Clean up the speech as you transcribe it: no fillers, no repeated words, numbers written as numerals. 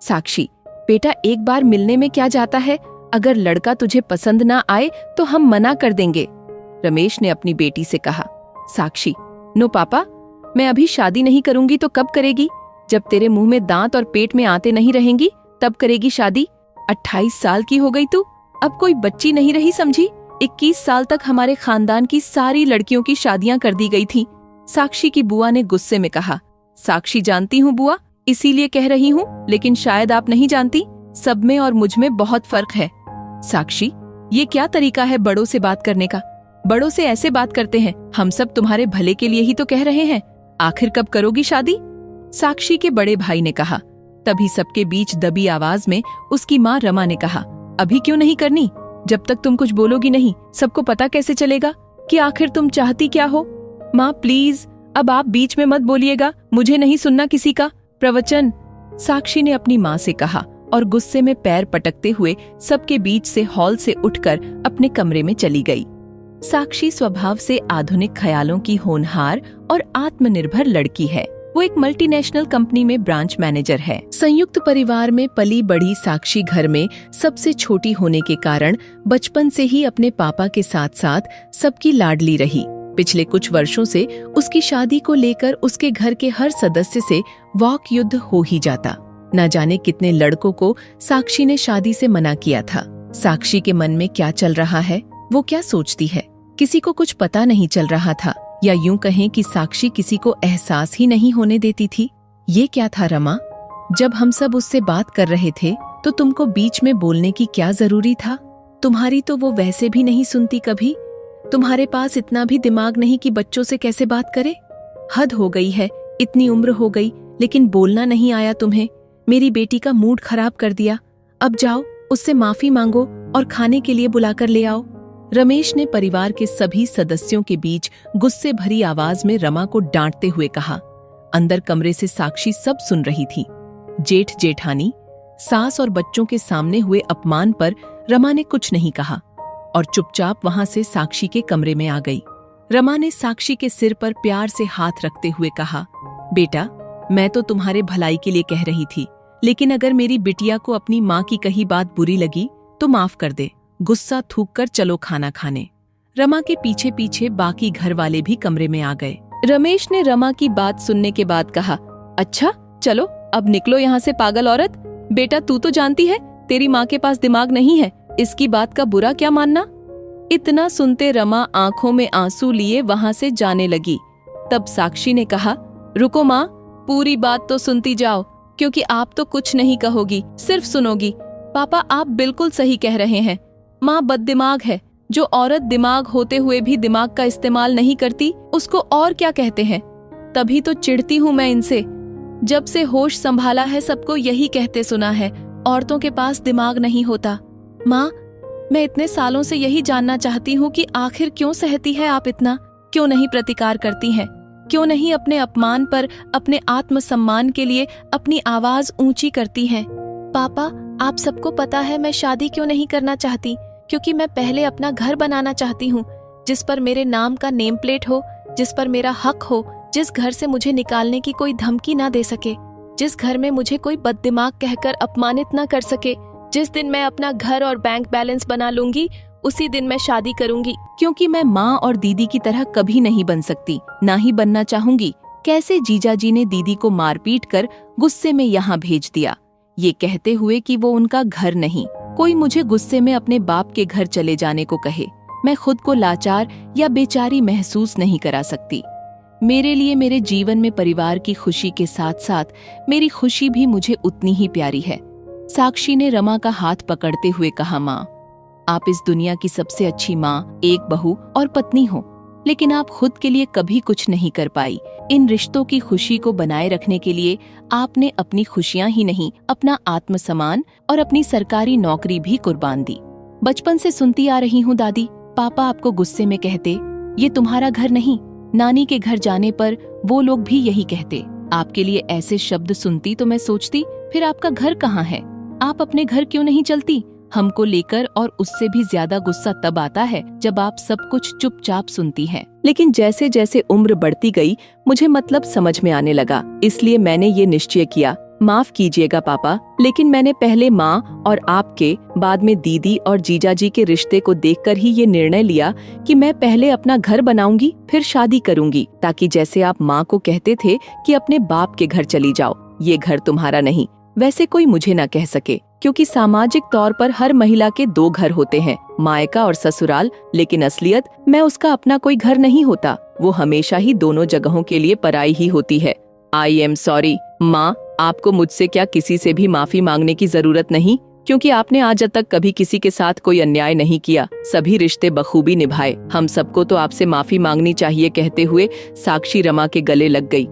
साक्षी, बेटा एक बार मिलने में क्या जाता है, अगर लड़का तुझे पसंद ना आए तो हम मना कर देंगे, रमेश ने अपनी बेटी से कहा। साक्षी, नो पापा, मैं अभी शादी नहीं करूंगी तो कब करेगी? जब तेरे मुंह में दांत और पेट में आते नहीं रहेंगी तब करेगी शादी। 28 साल की हो गई तू, अब कोई बच्ची नहीं रही समझी। 21 साल तक हमारे खानदान की सारी लड़कियों की शादियां कर दी गई थी, साक्षी की बुआ ने गुस्से में कहा। साक्षी, जानती हूँ बुआ, इसीलिए कह रही हूँ, लेकिन शायद आप नहीं जानती, सब में और मुझ में बहुत फर्क है। साक्षी, ये क्या तरीका है बड़ों से बात करने का? बड़ों से ऐसे बात करते हैं, हम सब तुम्हारे भले के लिए ही तो कह रहे हैं। आखिर कब करोगी शादी? साक्षी के बड़े भाई ने कहा। तभी सबके बीच दबी आवाज में उसकी माँ रमा ने कहा, अभी क्यों नहीं करनी? जब तक तुम कुछ बोलोगी नहीं, सबको पता कैसे चलेगा कि आखिर तुम चाहती क्या हो? माँ प्लीज, अब आप बीच में मत बोलिएगा, मुझे नहीं सुनना किसी का प्रवचन, साक्षी ने अपनी माँ से कहा और गुस्से में पैर पटकते हुए सबके बीच से हॉल से उठकर अपने कमरे में चली गई। साक्षी स्वभाव से आधुनिक ख्यालों की होनहार और आत्मनिर्भर लड़की है। वो एक मल्टीनेशनल कंपनी में ब्रांच मैनेजर है। संयुक्त परिवार में पली बड़ी साक्षी घर में सबसे छोटी होने के कारण बचपन से ही अपने पापा के साथ साथ सबकी लाडली रही। पिछले कुछ वर्षों से उसकी शादी को लेकर उसके घर के हर सदस्य से वाक युद्ध हो ही जाता। न जाने कितने लड़कों को साक्षी ने शादी से मना किया था। साक्षी के मन में क्या चल रहा है, वो क्या सोचती है, किसी को कुछ पता नहीं चल रहा था, या यूं कहें कि साक्षी किसी को एहसास ही नहीं होने देती थी। ये क्या था रमा? जब हम सब उससे बात कर रहे थे तो तुमको बीच में बोलने की क्या जरूरी था? तुम्हारी तो वो वैसे भी नहीं सुनती कभी। तुम्हारे पास इतना भी दिमाग नहीं कि बच्चों से कैसे बात करे। हद हो गई है, इतनी उम्र हो गई लेकिन बोलना नहीं आया तुम्हें। मेरी बेटी का मूड खराब कर दिया। अब जाओ, उससे माफी मांगो और खाने के लिए बुलाकर ले आओ। रमेश ने परिवार के सभी सदस्यों के बीच गुस्से भरी आवाज में रमा को डांटते हुए कहा। अंदर कमरे से साक्षी सब सुन रही थी। जेठ जेठानी, सास और बच्चों के सामने हुए अपमान पर रमा ने कुछ नहीं कहा और चुपचाप वहां से साक्षी के कमरे में आ गई। रमा ने साक्षी के सिर पर प्यार से हाथ रखते हुए कहा, बेटा, मैं तो तुम्हारे भलाई के लिए कह रही थी, लेकिन अगर मेरी बिटिया को अपनी माँ की कही बात बुरी लगी तो माफ कर दे। गुस्सा थूक कर चलो खाना खाने। रमा के पीछे पीछे बाकी घर वाले भी कमरे में आ गए। रमेश ने रमा की बात सुनने के बाद कहा, अच्छा चलो अब निकलो यहाँ से पागल औरत। बेटा तू तो जानती है तेरी माँ के पास दिमाग नहीं है, इसकी बात का बुरा क्या मानना। इतना सुनते रमा आंखों में आंसू लिए वहां से जाने लगी। तब साक्षी ने कहा, रुको माँ, पूरी बात तो सुनती जाओ, क्योंकि आप तो कुछ नहीं कहोगी, सिर्फ सुनोगी। पापा आप बिल्कुल सही कह रहे हैं, माँ बददिमाग है। जो औरत दिमाग होते हुए भी दिमाग का इस्तेमाल नहीं करती उसको और क्या कहते हैं। तभी तो चिढ़ती हूँ मैं इनसे। जब से होश संभाला है सबको यही कहते सुना है, औरतों के पास दिमाग नहीं होता। माँ, मैं इतने सालों से यही जानना चाहती हूँ कि आखिर क्यों सहती है आप इतना, क्यों नहीं प्रतिकार करती हैं, क्यों नहीं अपने अपमान पर, अपने आत्मसम्मान के लिए अपनी आवाज ऊंची करती हैं। पापा, आप सबको पता है मैं शादी क्यों नहीं करना चाहती, क्योंकि मैं पहले अपना घर बनाना चाहती हूँ, जिस पर मेरे नाम का नेम प्लेट हो, जिस पर मेरा हक हो, जिस घर से मुझे निकालने की कोई धमकी ना दे सके, जिस घर में मुझे कोई बददिमाग कहकर अपमानित ना कर सके। जिस दिन मैं अपना घर और बैंक बैलेंस बना लूंगी उसी दिन मैं शादी करूंगी, क्योंकि मैं माँ और दीदी की तरह कभी नहीं बन सकती, ना ही बनना चाहूंगी। कैसे जीजाजी ने दीदी को मारपीट कर गुस्से में यहाँ भेज दिया, ये कहते हुए कि वो उनका घर नहीं। कोई मुझे गुस्से में अपने बाप के घर चले जाने को कहे, मैं खुद को लाचार या बेचारी महसूस नहीं करा सकती। मेरे लिए मेरे जीवन में परिवार की खुशी के साथ साथ मेरी खुशी भी मुझे उतनी ही प्यारी है। साक्षी ने रमा का हाथ पकड़ते हुए कहा, माँ, आप इस दुनिया की सबसे अच्छी माँ, एक बहू और पत्नी हो, लेकिन आप खुद के लिए कभी कुछ नहीं कर पाई। इन रिश्तों की खुशी को बनाए रखने के लिए आपने अपनी खुशियां ही नहीं, अपना आत्मसम्मान और अपनी सरकारी नौकरी भी कुर्बान दी। बचपन से सुनती आ रही हूँ दादी, पापा आपको गुस्से में कहते, ये तुम्हारा घर नहीं। नानी के घर जाने पर वो लोग भी यही कहते। आपके लिए ऐसे शब्द सुनती तो मैं सोचती, फिर आपका घर कहाँ है? आप अपने घर क्यों नहीं चलती? हमको लेकर और उससे भी ज्यादा गुस्सा तब आता है जब आप सब कुछ चुपचाप सुनती हैं। लेकिन जैसे जैसे उम्र बढ़ती गई मुझे मतलब समझ में आने लगा, इसलिए मैंने ये निश्चय किया, माफ कीजिएगा पापा, लेकिन मैंने पहले माँ और आपके, बाद में दीदी और जीजा जी के रिश्ते को देखकर ही ये निर्णय लिया कि मैं पहले अपना घर बनाऊंगी फिर शादी करूंगी, ताकि जैसे आप माँ को कहते थे कि अपने बाप के घर चली जाओ, ये घर तुम्हारा नहीं। वैसे कोई मुझे न कह सके, क्योंकि सामाजिक तौर पर हर महिला के 2 घर होते हैं, मायका और ससुराल, लेकिन असलियत मैं उसका अपना कोई घर नहीं होता। वो हमेशा ही दोनों जगहों के लिए पराई ही होती है। आई एम सॉरी माँ, आपको मुझसे क्या किसी से भी माफी मांगने की जरूरत नहीं, क्योंकि आपने आज तक कभी किसी के साथ कोई अन्याय नहीं किया, सभी रिश्ते बखूबी निभाए। हम सबको तो आपसे माफी मांगनी चाहिए, कहते हुए साक्षी रमा के गले लग गई।